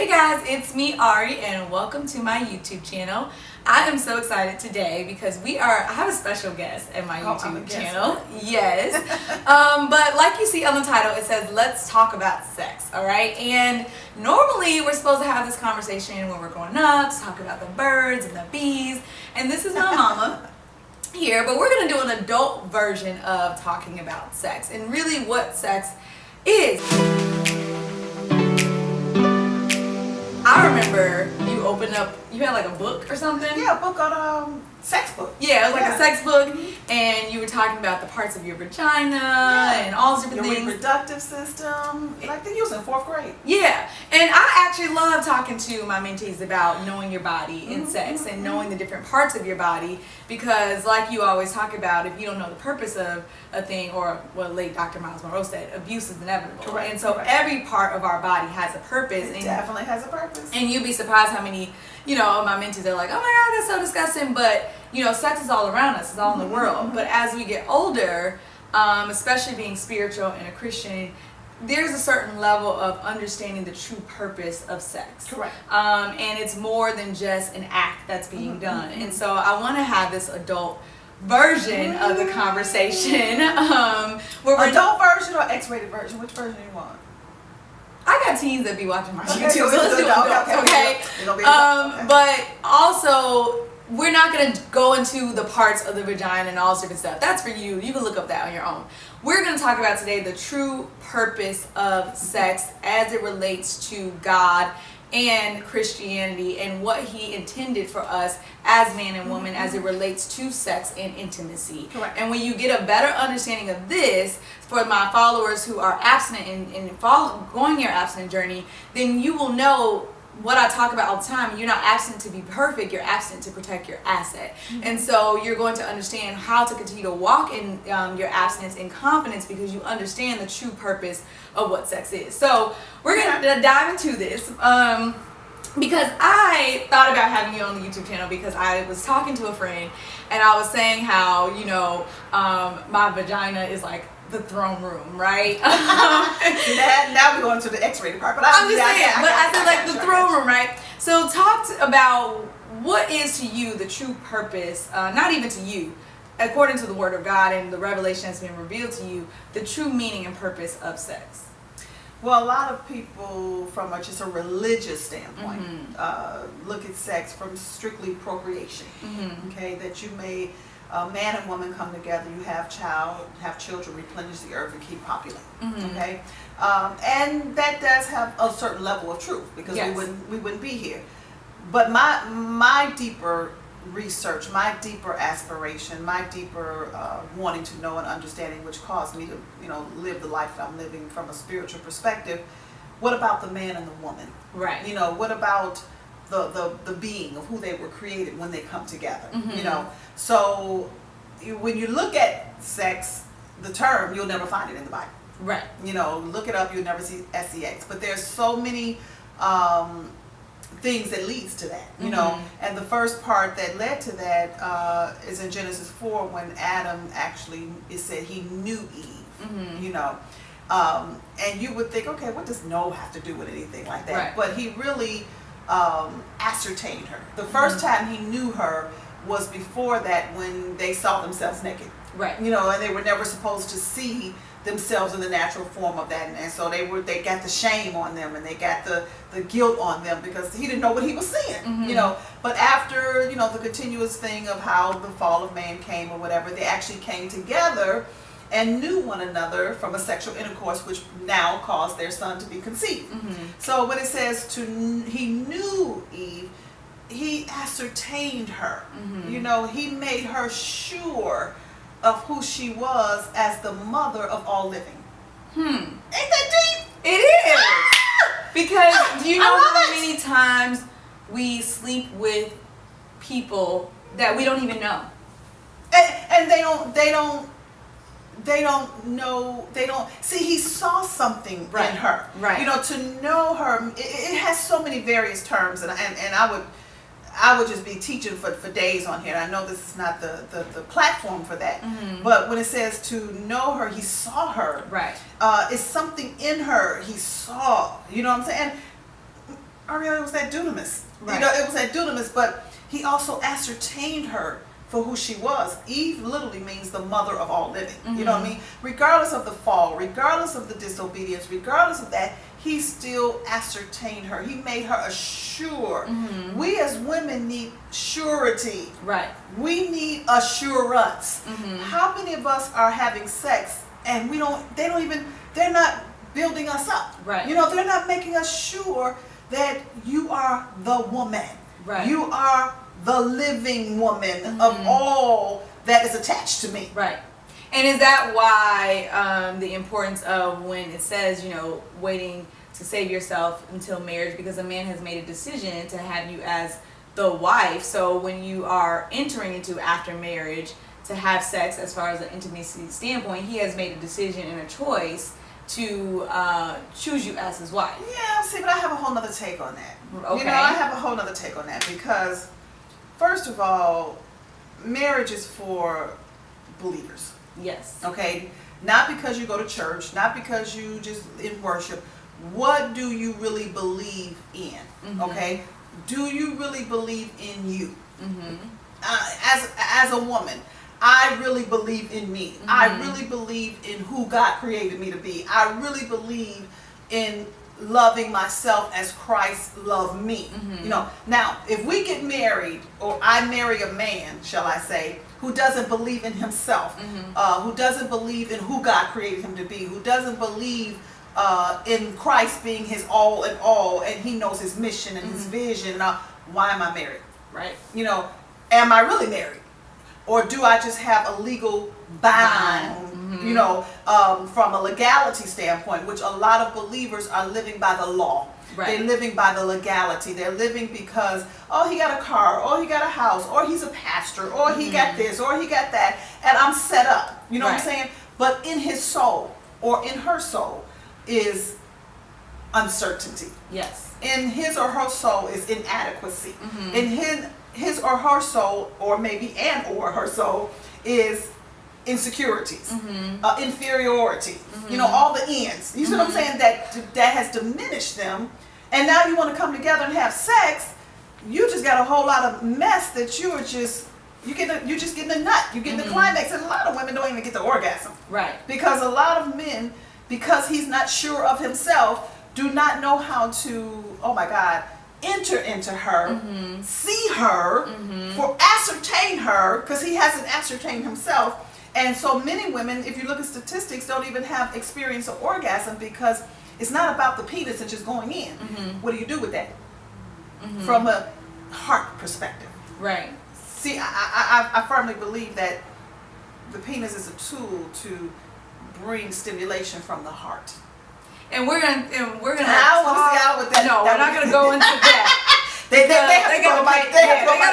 Hey guys, it's me Ari and welcome to my YouTube channel. I am so excited today because I have a special guest at my YouTube channel. Yes. But like you see on the title, it says, let's talk about sex, all right? And normally we're supposed to have this conversation when we're growing up, to talk about the birds and the bees. And this is my mama here, but we're gonna do an adult version of talking about sex and really what sex is. I remember you opened up, you had like a book or something? Yeah, a book on sex book. Yeah, it was like a sex book, and you were talking about the parts of your vagina and all these different your things. Reproductive system, like they use in 4th grade. Yeah, and I actually love talking to my mentees about knowing your body in sex and knowing the different parts of your body, because like you always talk about, if you don't know the purpose of a thing, or what late Dr. Miles Monroe said, abuse is inevitable. Correct. And so every part of our body has a purpose. It definitely has a purpose. And you'd be surprised how many, my mentees are like, oh my God, that's so disgusting. But, sex is all around us. It's all in the world. But as we get older, especially being spiritual and a Christian, there's a certain level of understanding the true purpose of sex. Correct. And it's more than just an act that's being done. And so I want to have this adult version of the conversation. Adult version or X-rated version? Which version do you want? I got teens that be watching my YouTube, so let's do adults, okay? But also, we're not going to go into the parts of the vagina and all this different stuff. That's for you. You can look up that on your own. We're going to talk about today the true purpose of sex as it relates to God and Christianity and what He intended for us as man and woman as it relates to sex and intimacy. Correct. And when you get a better understanding of this, for my followers who are abstinent and going your abstinent journey, then you will know what I talk about all the time. You're not abstinent to be perfect, you're abstinent to protect your asset. And so you're going to understand how to continue to walk in your abstinence in confidence, because you understand the true purpose of what sex is. So we're going to dive into this because I thought about having you on the YouTube channel because I was talking to a friend and I was saying how, my vagina is like the throne room, right? Now we're going to the X-rated part, but I'm just saying, but I said like the throne room, right? So talk about what is to you the true purpose, not even to you, according to the Word of God and the revelation that's been revealed to you, the true meaning and purpose of sex. Well, a lot of people from just a religious standpoint look at sex from strictly procreation. Okay, that you may man and woman come together, you have children, replenish the earth and keep populating. Okay, and that does have a certain level of truth, because we wouldn't be here. But my deeper research, my deeper aspiration, my deeper wanting to know and understanding, which caused me to live the life that I'm living from a spiritual perspective. What about the man and the woman? Right. What about the being of who they were created when they come together? So when you look at sex, the term, you'll never find it in the Bible. Right. Look it up, you'll never see sex. But there's so many things that leads to that, and the first part that led to that is in Genesis 4, when Adam actually, it said he knew Eve, and you would think, okay, what does know have to do with anything like that? Right. But he really ascertained her. The first time he knew her was before that, when they saw themselves naked. Right. And they were never supposed to see themselves in the natural form of that, and so they got the shame on them, and they got the guilt on them, because he didn't know what he was seeing. But after the continuous thing of how the fall of man came or whatever, they actually came together and knew one another from a sexual intercourse, which now caused their son to be conceived. So when it says he knew Eve, he ascertained her. He made her sure of who she was as the mother of all living. Ain't that deep? It is. Because do you know how many times we sleep with people that we don't even know? And they don't know, see, he saw something in her. Right. To know her, it has so many various terms, and I would just be teaching for days on here. And I know this is not the platform for that. But when it says to know her, he saw her. Right. It's something in her he saw. You know what I'm saying? And real, it was that dunamis. Right. You know, it was that dunamis, but he also ascertained her for who she was. Eve literally means the mother of all living. You know what I mean? Regardless of the fall, regardless of the disobedience, regardless of that, he still ascertained her. He made her assured. We as women need surety. Right. We need assurance. How many of us are having sex and they're not building us up. Right. You know, they're not making us sure that you are the woman. Right. You are the living woman of all that is attached to me. Right. And is that why the importance of when it says, you know, waiting to save yourself until marriage, because a man has made a decision to have you as the wife. So when you are entering into after marriage to have sex, as far as an intimacy standpoint, he has made a decision and a choice to choose you as his wife. Yeah, see, but I have a whole nother take on that. Okay. You know, I have a whole nother take on that because, first of all, marriage is for believers. Yes. Okay? Not because you go to church, not because you just in worship. What do you really believe in? Okay? Do you really believe in you? As a woman, I really believe in me. I really believe in who God created me to be. I really believe in loving myself as Christ loved me. You know, now if we get married, or I marry a man, shall I say, who doesn't believe in himself, who doesn't believe in who God created him to be, who doesn't believe in Christ being his all in all, and he knows his mission and his vision, why am I married? Right. You know, am I really married? Or do I just have a legal bound, you know, from a legality standpoint, which a lot of believers are living by the law. Right. They're living by the legality. They're living because, oh, he got a car, or he got a house, or he's a pastor, or he got this, or he got that, and I'm set up. You know what I'm saying? But in his soul, or in her soul, is uncertainty. Yes. In his or her soul is inadequacy. In his or her soul, or maybe or her soul, is insecurities, inferiority, you know, all the ends. You see what I'm saying? That has diminished them, and now you want to come together and have sex. You just got a whole lot of mess that you're just getting a nut. You're getting the climax, and a lot of women don't even get the orgasm. Right. Because a lot of men, because he's not sure of himself, do not know how to, oh my God, enter into her, see her, for ascertain her, because he hasn't ascertained himself. And so many women, if you look at statistics, don't even have experience of orgasm because it's not about the penis and just going in. What do you do with that? From a heart perspective. Right. See, I firmly believe that the penis is a tool to bring stimulation from the heart. And we're gonna. I want to see out with that. No, we're not gonna go into that. They gotta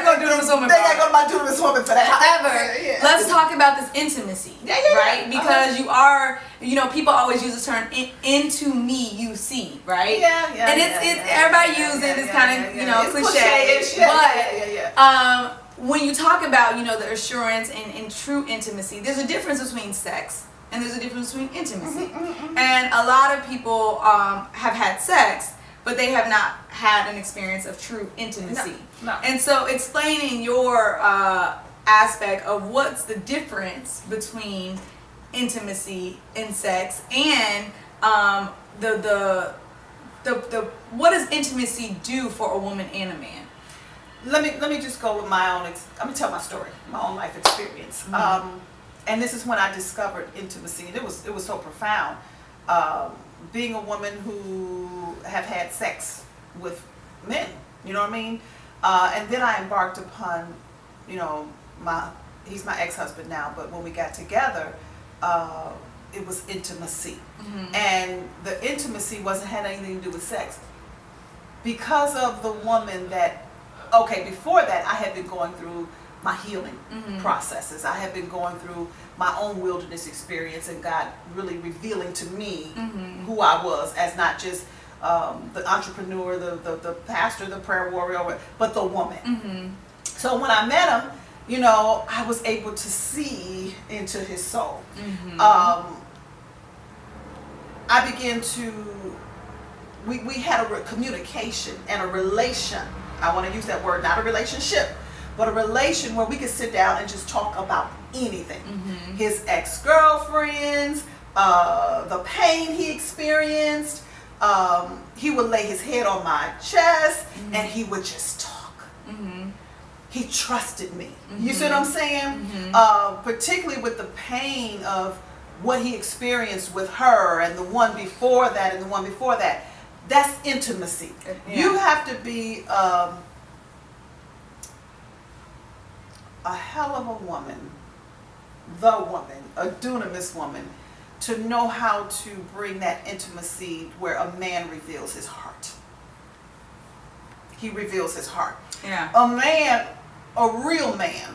go do this woman. They gotta go to my dunamis woman for that. However, let's talk about this intimacy, right? Because you are, you know, people always use the term "into me you see," right? Yeah. And it's everybody uses it. It's kind of you know cliche, but when you talk about you know the assurance and true intimacy, there's a difference between sex and there's a difference between intimacy. And a lot of people have had sex, but they have not had an experience of true intimacy. No. And so explaining your aspect of what's the difference between intimacy and sex and the what does intimacy do for a woman and a man? Let me just go with my own. I'm gonna tell my story, my own life experience. And this is when I discovered intimacy, and it was so profound. Being a woman who have had sex with men, you know what I mean? And then I embarked upon, you know, he's my ex-husband now, but when we got together, it was intimacy. And the intimacy had anything to do with sex. Because of the woman before that, I had been going through my healing processes. I had been going through my own wilderness experience, and God really revealing to me who I was as not just the entrepreneur, the pastor, the prayer warrior, but the woman. So when I met him, you know, I was able to see into his soul. I began to we had a communication and a relation. I want to use that word, not a relationship, but a relation where we could sit down and just talk about anything. His ex-girlfriends, the pain he experienced. He would lay his head on my chest and he would just talk. He trusted me. You see what I'm saying? Particularly with the pain of what he experienced with her and the one before that and the one before that. That's intimacy. You have to be a hell of a woman, a dunamis woman, to know how to bring that intimacy where a man reveals his heart. He reveals his heart. Yeah. A man, a real man,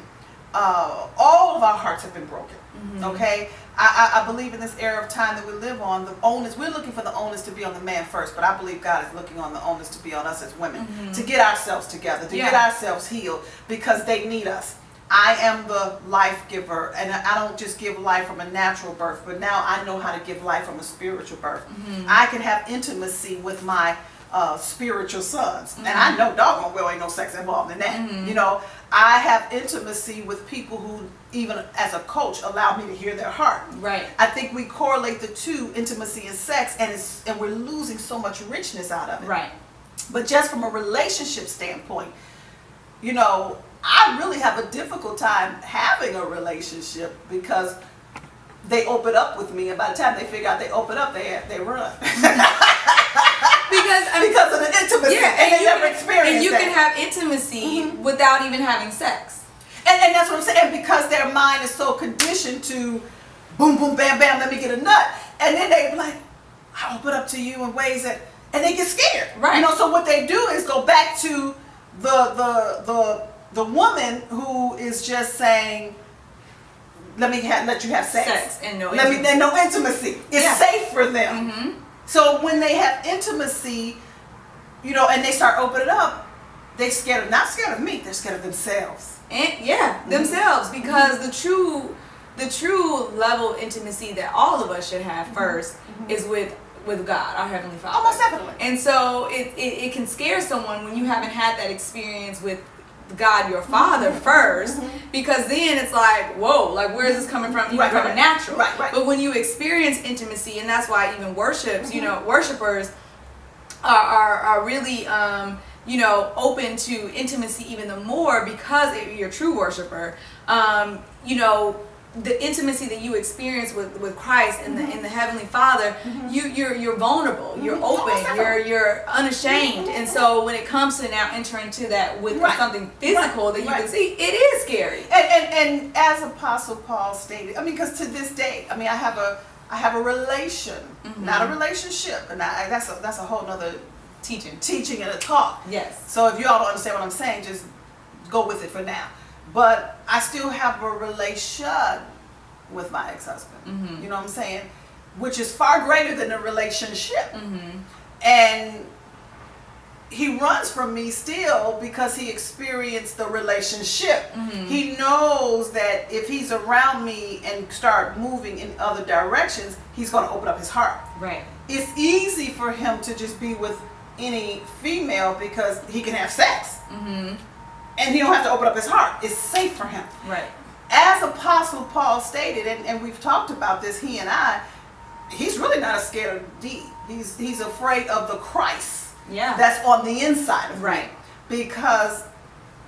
all of our hearts have been broken. Okay? I believe in this era of time that we live on, the onus, we're looking for the onus to be on the man first, but I believe God is looking on the onus to be on us as women, to get ourselves together, to get ourselves healed, because they need us. I am the life giver, and I don't just give life from a natural birth, but now I know how to give life from a spiritual birth. I can have intimacy with my spiritual sons, and I know doggone well ain't no sex involved in that. You know, I have intimacy with people who, even as a coach, allow me to hear their heart. Right. I think we correlate the two, intimacy and sex, and we're losing so much richness out of it. Right. But just from a relationship standpoint, you know, I really have a difficult time having a relationship because they open up with me, and by the time they figure out they open up, they run. Because of the intimacy, and they never experience And you that. can have intimacy without even having sex. And that's what I'm saying, because their mind is so conditioned to boom, boom, bam, bam, let me get a nut. And then they be like, I open up to you in ways that, and they get scared. Right. You know, so what they do is go back to the woman who is just saying, let you have sex. And no Let me, intimacy. and no intimacy. It's safe for them. So when they have intimacy, you know, and they start opening up, they scared of, not scared of me, they're scared of themselves. And themselves, because the true level of intimacy that all of us should have first is with God, our Heavenly Father. Almost definitely. And so it can scare someone when you haven't had that experience with God, your Father, first, because then it's like, whoa, like where is this coming from? Even from a natural. Right. But when you experience intimacy, and that's why even worships, you know, worshipers are really you know, open to intimacy even the more, because if you're a true worshiper, you know, the intimacy that you experience with Christ and the Heavenly Father, you're vulnerable, you're open, you're unashamed, and so when it comes to now entering into that with something physical that you can see, it is scary. And as Apostle Paul stated, I mean, because to this day, I mean, I have a relation, not a relationship, and that's a whole nother teaching and a talk. Yes. So if you all don't understand what I'm saying, just go with it for now. But I still have a relation with my ex-husband. You know what I'm saying? Which is far greater than a relationship. And he runs from me still because he experienced the relationship. He knows that if he's around me and start moving in other directions, he's going to open up his heart. Right. It's easy for him to just be with any female because he can have sex. And he don't have to open up his heart. It's safe for him. Right. As Apostle Paul stated, and we've talked about this, he and I, he's really not scared of D. He's afraid of the Christ that's on the inside of me. Because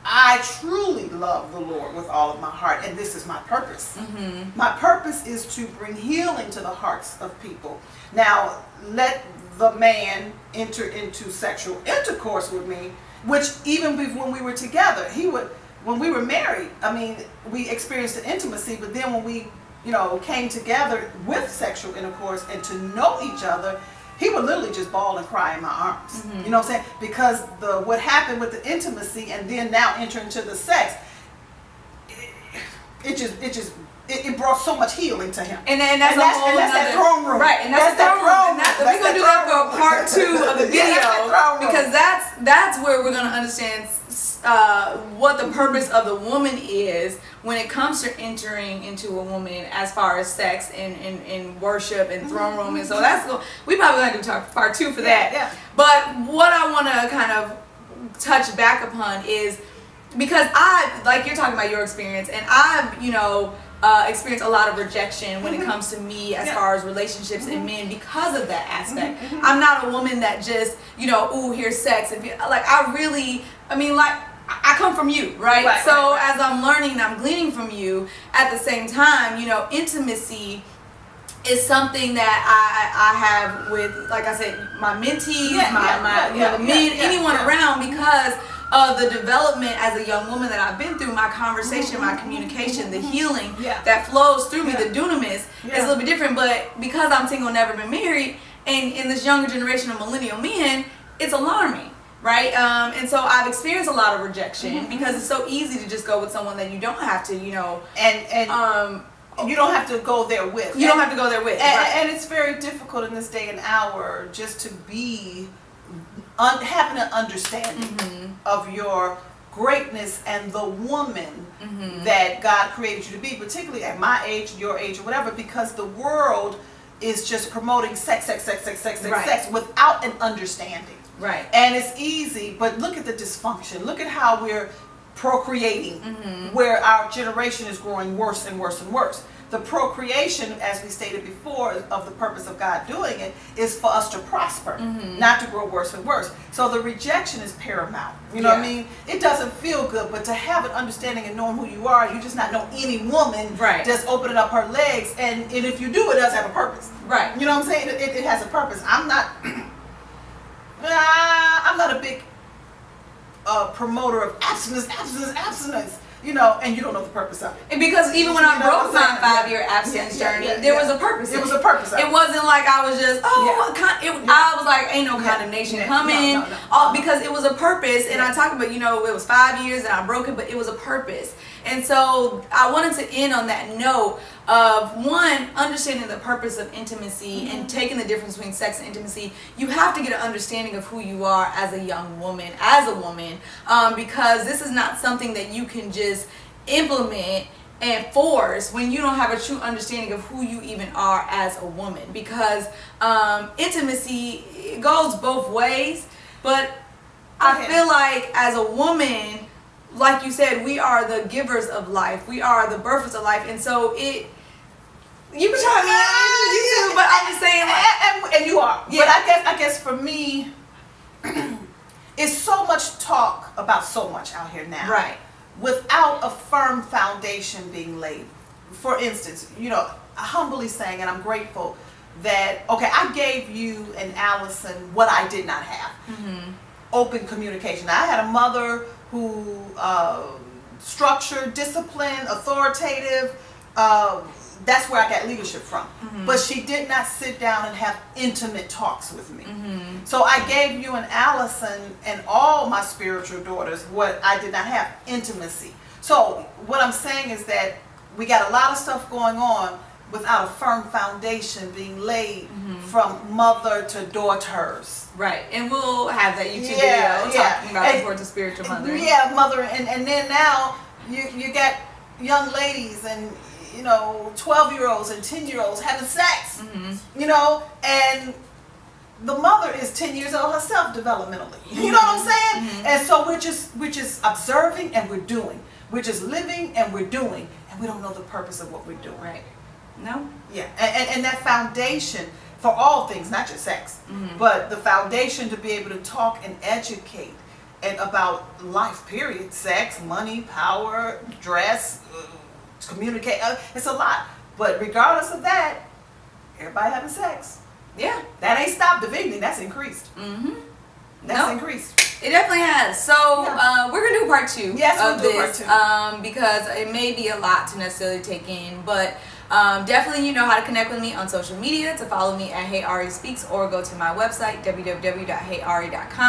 I truly love the Lord with all of my heart, and this is my purpose. My purpose is to bring healing to the hearts of people. Now, let the man enter into sexual intercourse with me, which even when we were together, when we were married, I mean, we experienced the intimacy, but then when we, you know, came together with sexual intercourse and to know each other, he would literally just bawl and cry in my arms. You know what I'm saying? Because what happened with the intimacy and then now enter into the sex, it just it brought so much healing to him. And that's that throne room. Right, and that's that throne room. We're gonna do that for part 2 of the video, because that's where we're gonna understand what the purpose of the woman is when it comes to entering into a woman as far as sex and worship and throne room. And so we probably gonna do talk part 2 for that. Yeah. But what I want to kind of touch back upon is, because like you're talking about your experience, and I've experienced a lot of rejection when it comes to me as far as relationships and men because of that aspect. I'm not a woman that just ooh, here's sex, and like I come from you, right? As I'm learning and I'm gleaning from you, at the same time, intimacy is something that I have with, like I said, my mentees, the men, anyone around, because of the development as a young woman that I've been through. My conversation, my communication, the healing that flows through me, the dunamis, is a little bit different. But because I'm single, never been married, and in this younger generation of millennial men, it's alarming. Right, and so I've experienced a lot of rejection because it's so easy to just go with someone that you don't have to, and you don't have to go there with. You don't have to go there with. And it's very difficult in this day and hour just to be having an understanding of your greatness and the woman that God created you to be, particularly at my age, your age, or whatever, because the world is just promoting sex without an understanding. Right. And it's easy, but look at the dysfunction. Look at how we're procreating, where our generation is growing worse and worse and worse. The procreation, as we stated before, of the purpose of God doing it, is for us to prosper, not to grow worse and worse. So the rejection is paramount. You know what I mean? It doesn't feel good, but to have an understanding and knowing who you are, you just not know any woman just opening up her legs, and if you do, it does have a purpose. Right. You know what I'm saying? It has a purpose. I'm not a big promoter of abstinence, and you don't know the purpose of it. And because even when I broke my 5-year abstinence journey, there was a purpose. There was a purpose of it. It wasn't like I was just, I was like, ain't no condemnation coming. No. Because it was a purpose, and I talked about, it was 5 years and I broke it, but it was a purpose. And so I wanted to end on that note of, one, understanding the purpose of intimacy and taking the difference between sex and intimacy. You have to get an understanding of who you are as a young woman, because this is not something that you can just implement and force when you don't have a true understanding of who you even are as a woman. Because intimacy, it goes both ways, but I feel like as a woman, like you said, we are the givers of life. We are the birthers of life. And so you can try me, you too, but I'm just saying. And you are. Yeah. But I guess for me, it's so much talk about so much out here now. Right. Without a firm foundation being laid. For instance, humbly saying, and I'm grateful that, I gave you and Allison what I did not have. Open communication. I had a mother who structured, disciplined, authoritative. That's where I got leadership from. But she did not sit down and have intimate talks with me. So I gave you and Allison and all my spiritual daughters what I did not have, intimacy. So what I'm saying is that we got a lot of stuff going on without a firm foundation being laid from mother to daughters. Right, and we'll have that YouTube video talking about the importance of spiritual mothering. Yeah, mother, and then now you got young ladies and 12-year-olds and 10-year-olds having sex, and the mother is 10 years old herself developmentally. You know what I'm saying? And so we're just observing and we're doing. We're just living and we're doing, and we don't know the purpose of what we're doing. Right. No? Yeah, and that foundation for all things, not just sex, but the foundation to be able to talk and educate and about life, period. Sex, money, power, dress, communicate. It's a lot. But regardless of that, everybody having sex. Yeah. That ain't stopped divinity, that's increased. That's increased. It definitely has. So we're going to do part 2 of this. Because it may be a lot to necessarily take in, but definitely you know how to connect with me on social media, to follow me at Hey Ari Speaks, or go to my website, www.heyari.com.